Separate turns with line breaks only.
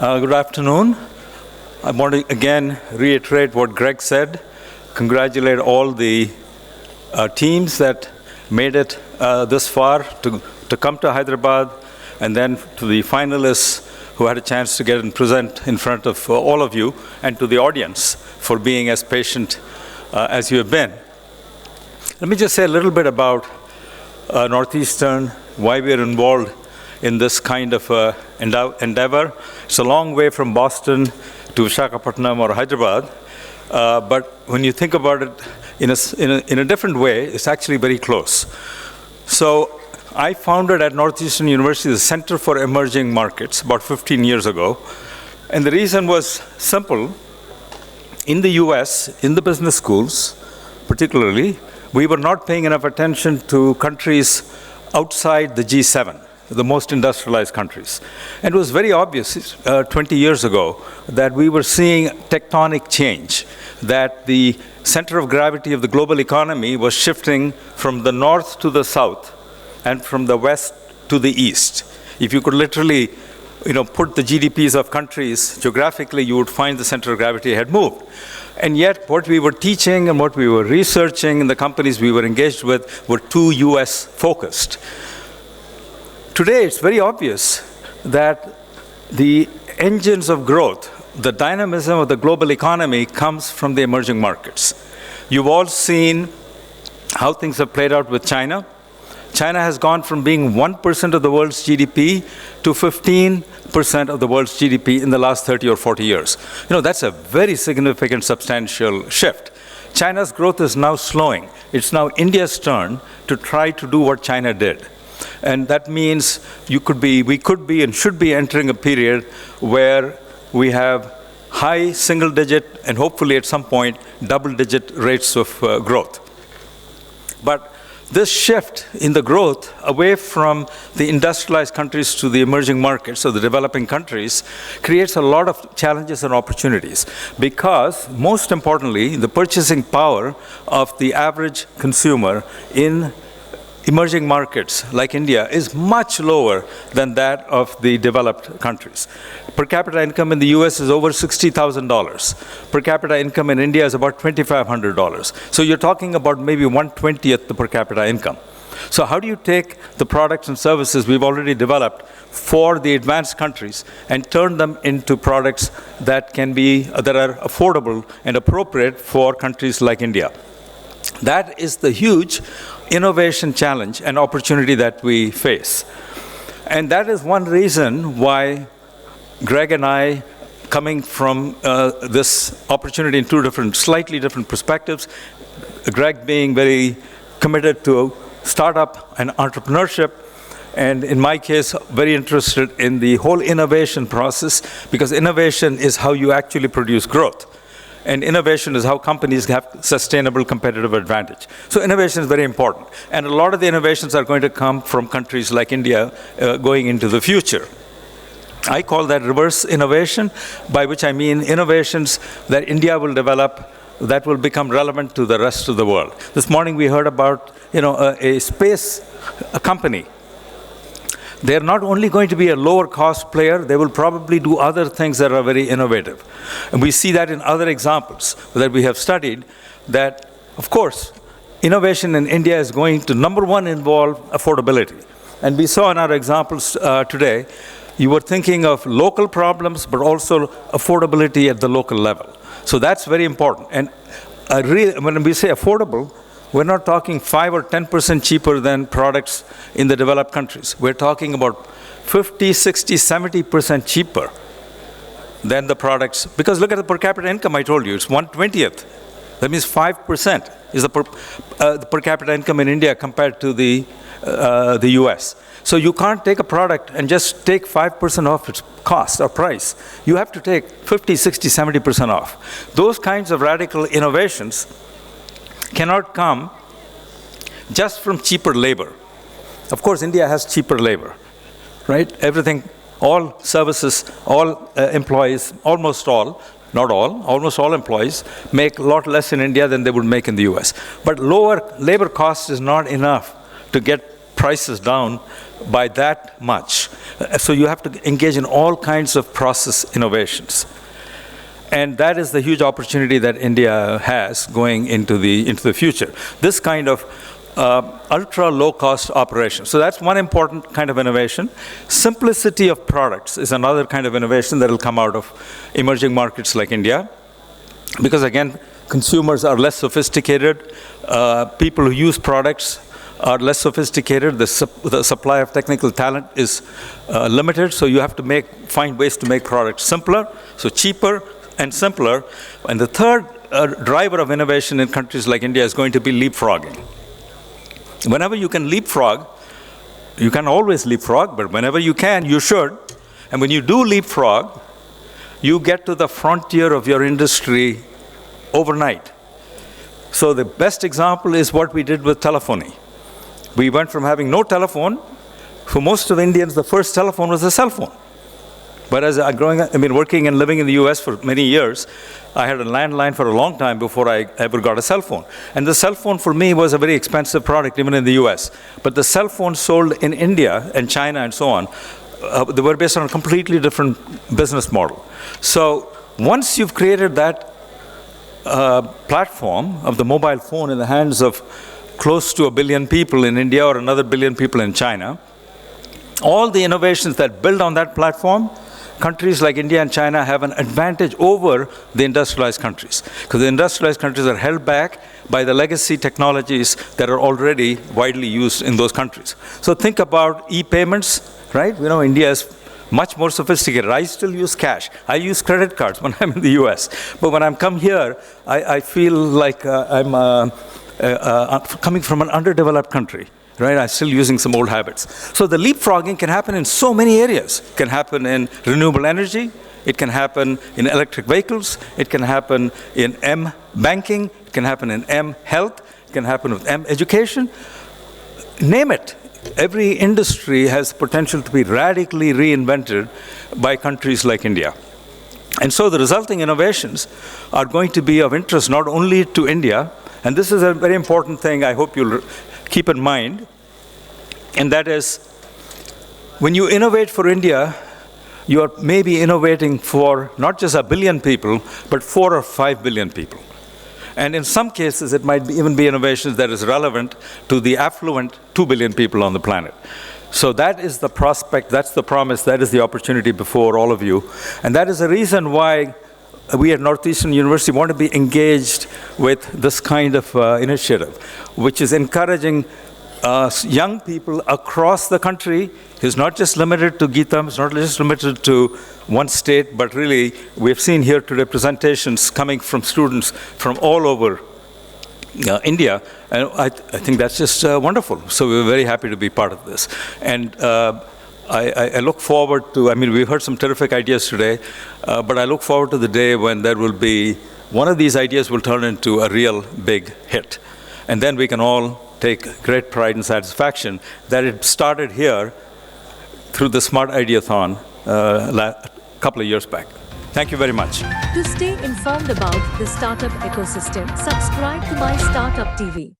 Good afternoon. I want to again reiterate what Greg said, congratulate all the teams that made it this far to come to Hyderabad, and then to the finalists who had a chance to get and present in front of all of you, and to the audience for being as patient as you have been. Let me just say a little bit about Northeastern, why we are involved in this kind of endeavor. It's a long way from Boston to Visakhapatnam or Hyderabad, but when you think about it in a different way, it's actually very close. So I founded at Northeastern University the Center for Emerging Markets about 15 years ago, and the reason was simple. In the US, in the business schools particularly, we were not paying enough attention to countries outside the G7, the most industrialized countries. And it was very obvious 20 years ago that we were seeing tectonic change, that the center of gravity of the global economy was shifting from the north to the south and from the west to the east. If you could literally put the GDPs of countries geographically, you would find the center of gravity had moved. And yet what we were teaching and what we were researching and the companies we were engaged with were too US focused. Today, it's very obvious that the engines of growth, the dynamism of the global economy comes from the emerging markets. You've all seen how things have played out with China. China has gone from being 1% of the world's GDP to 15% of the world's GDP in the last 30 or 40 years. That's a very significant, substantial shift. China's growth is now slowing. It's now India's turn to try to do what China did. And that means we could be and should be entering a period where we have high single-digit and hopefully at some point double-digit rates of growth. But this shift in the growth away from the industrialized countries to the emerging markets, or the developing countries, creates a lot of challenges and opportunities. Because, most importantly, the purchasing power of the average consumer in emerging markets like India is much lower than that of the developed countries. Per capita income in the US is over $60,000. Per capita income in India is about $2,500. So you're talking about maybe 1/20th the per capita income. So how do you take the products and services we've already developed for the advanced countries and turn them into products that are affordable and appropriate for countries like India? That is the huge innovation challenge and opportunity that we face. And that is one reason why Greg and I, coming from this opportunity in two slightly different perspectives, Greg being very committed to startup and entrepreneurship, and in my case, very interested in the whole innovation process, because innovation is how you actually produce growth. And innovation is how companies have sustainable competitive advantage. So innovation is very important. And a lot of the innovations are going to come from countries like India going into the future. I call that reverse innovation, by which I mean innovations that India will develop that will become relevant to the rest of the world. This morning we heard about a space company. They're not only going to be a lower cost player, they will probably do other things that are very innovative. And we see that in other examples that we have studied, that, of course, innovation in India is going to, number one, involve affordability. And we saw in our examples today, you were thinking of local problems, but also affordability at the local level. So that's very important. And when we say affordable, we're not talking 5 or 10% cheaper than products in the developed countries. We're talking about 50, 60, 70% cheaper than the products. Because look at the per capita income I told you, it's 1/20th. That means 5% is the per capita income in India compared to the US. So you can't take a product and just take 5% off its cost or price. You have to take 50, 60, 70% off. Those kinds of radical innovations cannot come just from cheaper labor. Of course, India has cheaper labor, right? Everything, all services, all employees, almost all, not all, almost all employees make a lot less in India than they would make in the US. But lower labor cost is not enough to get prices down by that much. So you have to engage in all kinds of process innovations. And that is the huge opportunity that India has going into the future. This kind of ultra low-cost operation. So that's one important kind of innovation. Simplicity of products is another kind of innovation that will come out of emerging markets like India. Because again, consumers are less sophisticated. People who use products are less sophisticated. The supply of technical talent is limited. So you have to find ways to make products simpler, so cheaper and simpler. And the third driver of innovation in countries like India is going to be leapfrogging. Whenever you can leapfrog, you can always leapfrog, but whenever you can, you should. And when you do leapfrog, you get to the frontier of your industry overnight. So the best example is what we did with telephony. We went from having no telephone. For most of Indians, the first telephone was a cell phone. But as working and living in the US for many years, I had a landline for a long time before I ever got a cell phone. And the cell phone for me was a very expensive product, even in the US. But the cell phones sold in India and China and so on, they were based on a completely different business model. So once you've created that platform of the mobile phone in the hands of close to 1 billion people in India or another 1 billion people in China, all the innovations that build on that platform, countries like India and China have an advantage over the industrialized countries, because the industrialized countries are held back by the legacy technologies that are already widely used in those countries. So think about e-payments, right? India is much more sophisticated. I still use cash. I use credit cards when I'm in the US. But when I'm come here, I feel like I'm coming from an underdeveloped country. Right, I'm still using some old habits. So the leapfrogging can happen in so many areas. It can happen in renewable energy. It can happen in electric vehicles. It can happen in banking. It can happen in health. It can happen with education. Name it. Every industry has potential to be radically reinvented by countries like India. And so the resulting innovations are going to be of interest not only to India, and this is a very important thing I hope you'll keep in mind, and that is, when you innovate for India, you are maybe innovating for not just 1 billion people, but 4 or 5 billion people. And in some cases, it might even be innovations that is relevant to the affluent 2 billion people on the planet. So that is the prospect, that's the promise, that is the opportunity before all of you. And that is the reason why we at Northeastern University want to be engaged with this kind of initiative, which is encouraging young people across the country. It's not just limited to Geetam, it's not just limited to one state, but really we've seen here today presentations coming from students from all over India, and I think that's just wonderful. So we're very happy to be part of this. And I look forward to, we've heard some terrific ideas today, but I look forward to the day when there will be, one of these ideas will turn into a real big hit. And then we can all take great pride and satisfaction that it started here through the Smart Ideathon a couple of years back. Thank you very much.
To stay informed about the startup ecosystem, subscribe to My Startup TV.